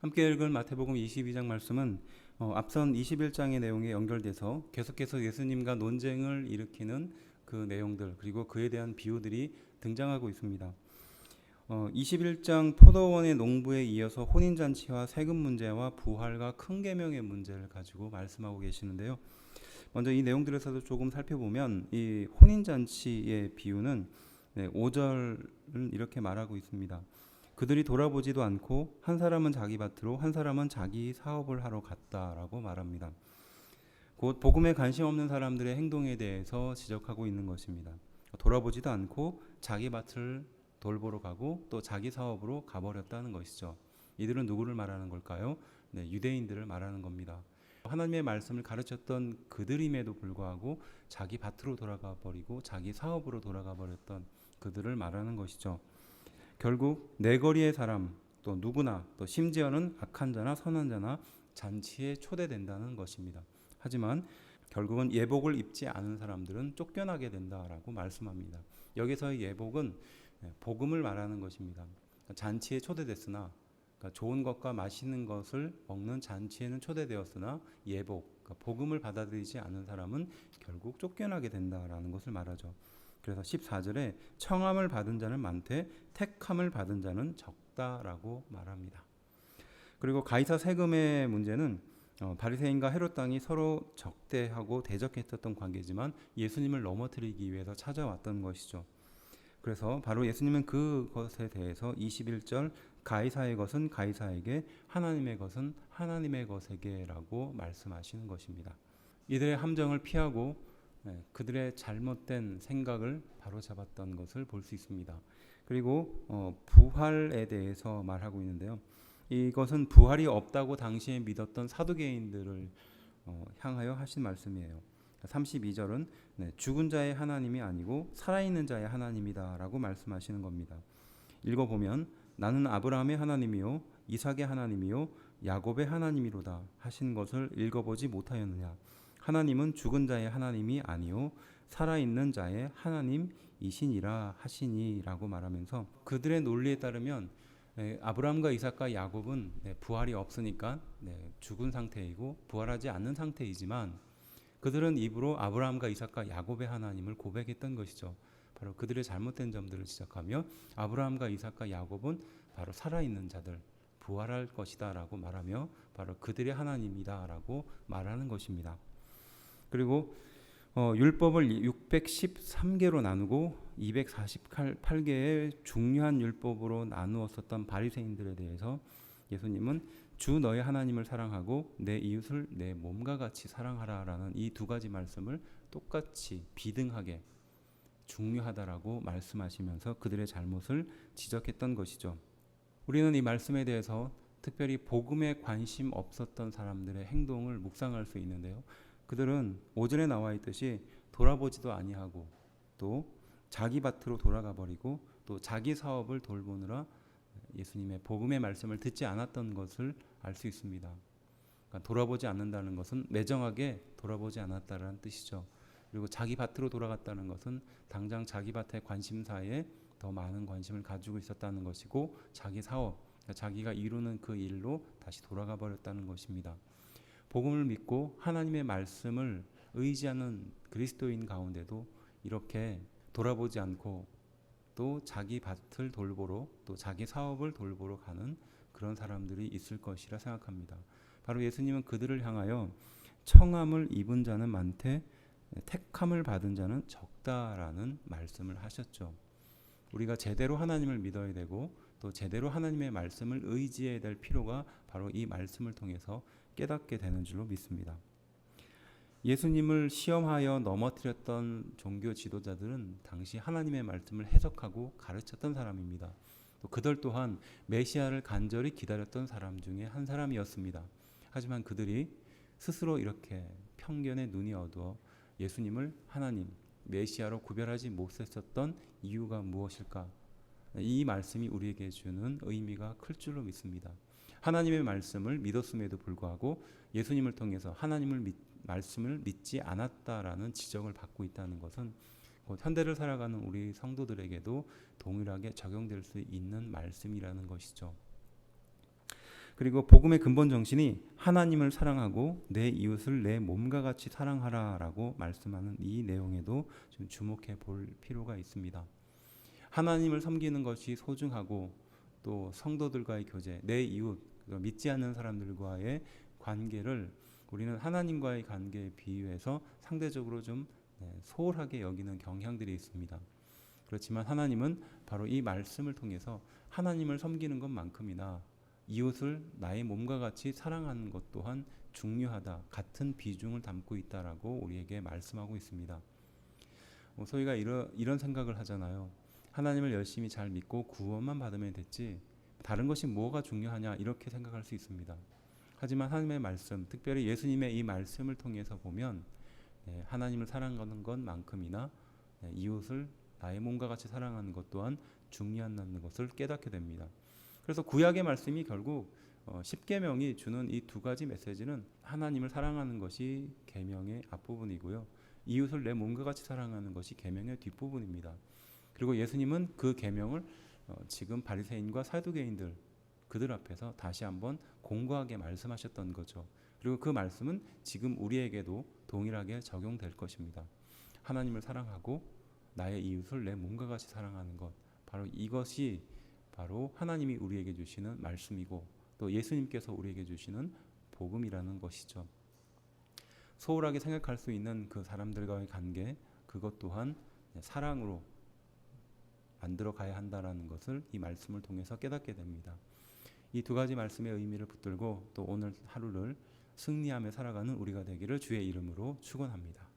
함께 읽을 마태복음 22장 말씀은 앞선 21장의 내용에 연결돼서 계속해서 예수님과 논쟁을 일으키는 그 내용들, 그리고 그에 대한 비유들이 등장하고 있습니다. 21장 포도원의 농부에 이어서 혼인잔치와 세금 문제와 부활과 큰 계명의 문제를 가지고 말씀하고 계시는데요. 먼저 이 내용들에서도 조금 살펴보면 이 혼인잔치의 비유는 5절을 이렇게 말하고 있습니다. 그들이 돌아보지도 않고 한 사람은 자기 밭으로 한 사람은 자기 사업을 하러 갔다라고 말합니다. 곧 복음에 관심 없는 사람들의 행동에 대해서 지적하고 있는 것입니다. 돌아보지도 않고 자기 밭을 돌보러 가고 또 자기 사업으로 가버렸다는 것이죠. 이들은 누구를 말하는 걸까요? 유대인들을 말하는 겁니다. 하나님의 말씀을 가르쳤던 그들임에도 불구하고 자기 밭으로 돌아가 버리고 자기 사업으로 돌아가 버렸던 그들을 말하는 것이죠. 결국 내거리의 사람, 또 누구나, 또 심지어는 악한 자나 선한 자나 잔치에 초대된다는 것입니다. 하지만 결국은 예복을 입지 않은 사람들은 쫓겨나게 된다라고 말씀합니다. 여기서의 예복은 복음을 말하는 것입니다. 잔치에 초대됐으나, 그러니까 좋은 것과 맛있는 것을 먹는 잔치에는 초대되었으나 예복, 그러니까 복음을 받아들이지 않은 사람은 결국 쫓겨나게 된다라는 것을 말하죠. 그래서 14절에 청함을 받은 자는 많되 택함을 받은 자는 적다라고 말합니다. 그리고 가이사 세금의 문제는 바리새인과 헤롯 당이 서로 적대하고 대적했었던 관계지만 예수님을 넘어뜨리기 위해서 찾아왔던 것이죠. 그래서 바로 예수님은 그것에 대해서 21절 가이사의 것은 가이사에게, 하나님의 것은 하나님의 것에게라고 말씀하시는 것입니다. 이들의 함정을 피하고 그들의 잘못된 생각을 바로잡았던 것을 볼 수 있습니다. 그리고 부활에 대해서 말하고 있는데요. 이것은 부활이 없다고 당시에 믿었던 사두개인들을 향하여 하신 말씀이에요. 32절은 죽은 자의 하나님이 아니고 살아있는 자의 하나님이다 라고 말씀하시는 겁니다. 읽어보면 나는 아브라함의 하나님이요 이삭의 하나님이요 야곱의 하나님이로다 하신 것을 읽어보지 못하였느냐. 하나님은 죽은 자의 하나님이 아니요 살아있는 자의 하나님이시니라 하시니라고 말하면서 그들의 논리에 따르면 아브라함과 이삭과 야곱은 부활이 없으니까 죽은 상태이고 부활하지 않는 상태이지만 그들은 입으로 아브라함과 이삭과 야곱의 하나님을 고백했던 것이죠. 바로 그들의 잘못된 점들을 지적하며 아브라함과 이삭과 야곱은 바로 살아있는 자들, 부활할 것이다 라고 말하며 바로 그들의 하나님이다 라고 말하는 것입니다. 그리고 율법을 613개로 나누고 248개의 중요한 율법으로 나누었었던 바리새인들에 대해서 예수님은 주 너의 하나님을 사랑하고 내 이웃을 내 몸과 같이 사랑하라라는 이 두 가지 말씀을 똑같이 비등하게 중요하다라고 말씀하시면서 그들의 잘못을 지적했던 것이죠. 우리는 이 말씀에 대해서 특별히 복음에 관심 없었던 사람들의 행동을 묵상할 수 있는데요. 그들은 오전에 나와 있듯이 돌아보지도 아니하고 또 자기 밭으로 돌아가 버리고 또 자기 사업을 돌보느라 예수님의 복음의 말씀을 듣지 않았던 것을 알 수 있습니다. 그러니까 돌아보지 않는다는 것은 매정하게 돌아보지 않았다는 뜻이죠. 그리고 자기 밭으로 돌아갔다는 것은 당장 자기 밭의 관심사에 더 많은 관심을 가지고 있었다는 것이고 자기 사업, 그러니까 자기가 이루는 그 일로 다시 돌아가 버렸다는 것입니다. 복음을 믿고 하나님의 말씀을 의지하는 그리스도인 가운데도 이렇게 돌아보지 않고 또 자기 밭을 돌보러 또 자기 사업을 돌보러 가는 그런 사람들이 있을 것이라 생각합니다. 바로 예수님은 그들을 향하여 청함을 입은 자는 많되 택함을 받은 자는 적다라는 말씀을 하셨죠. 우리가 제대로 하나님을 믿어야 되고 또 제대로 하나님의 말씀을 의지해야 될 필요가 바로 이 말씀을 통해서 깨닫게 되는 줄로 믿습니다. 예수님을 시험하여 넘어뜨렸던 종교 지도자들은 당시 하나님의 말씀을 해석하고 가르쳤던 사람입니다. 또 그들 또한 메시아를 간절히 기다렸던 사람 중에 한 사람이었습니다. 하지만 그들이 스스로 이렇게 편견의 눈이 어두워 예수님을 하나님, 메시아로 구별하지 못했었던 이유가 무엇일까? 이 말씀이 우리에게 주는 의미가 클 줄로 믿습니다. 하나님의 말씀을 믿었음에도 불구하고 예수님을 통해서 하나님을 말씀을 믿지 않았다라는 지적을 받고 있다는 것은 곧 현대를 살아가는 우리 성도들에게도 동일하게 적용될 수 있는 말씀이라는 것이죠. 그리고 복음의 근본 정신이 하나님을 사랑하고 내 이웃을 내 몸과 같이 사랑하라라고 말씀하는 이 내용에도 좀 주목해 볼 필요가 있습니다. 하나님을 섬기는 것이 소중하고 또 성도들과의 교제, 내 이웃, 믿지 않는 사람들과의 관계를 우리는 하나님과의 관계에 비유해서 상대적으로 좀 소홀하게 여기는 경향들이 있습니다. 그렇지만 하나님은 바로 이 말씀을 통해서 하나님을 섬기는 것만큼이나 이웃을 나의 몸과 같이 사랑하는 것 또한 중요하다, 같은 비중을 담고 있다라고 우리에게 말씀하고 있습니다. 소희가 이런 생각을 하잖아요. 하나님을 열심히 잘 믿고 구원만 받으면 됐지 다른 것이 뭐가 중요하냐 이렇게 생각할 수 있습니다. 하지만 하나님의 말씀, 특별히 예수님의 이 말씀을 통해서 보면 하나님을 사랑하는 것만큼이나 이웃을 나의 몸과 같이 사랑하는 것 또한 중요하다는 것을 깨닫게 됩니다. 그래서 구약의 말씀이 결국 십계명이 주는 이 두 가지 메시지는 하나님을 사랑하는 것이 계명의 앞부분이고요. 이웃을 내 몸과 같이 사랑하는 것이 계명의 뒷부분입니다. 그리고 예수님은 그 계명을 지금 바리새인과 사두개인들 그들 앞에서 다시 한번 공고하게 말씀하셨던 거죠. 그리고 그 말씀은 지금 우리에게도 동일하게 적용될 것입니다. 하나님을 사랑하고 나의 이웃을 내 몸과 같이 사랑하는 것, 바로 이것이 바로 하나님이 우리에게 주시는 말씀이고 또 예수님께서 우리에게 주시는 복음이라는 것이죠. 소홀하게 생각할 수 있는 그 사람들과의 관계, 그것 또한 사랑으로 만들어 가야 한다라는 것을 이 말씀을 통해서 깨닫게 됩니다. 이 두 가지 말씀의 의미를 붙들고 또 오늘 하루를 승리하며 살아가는 우리가 되기를 주의 이름으로 축원합니다.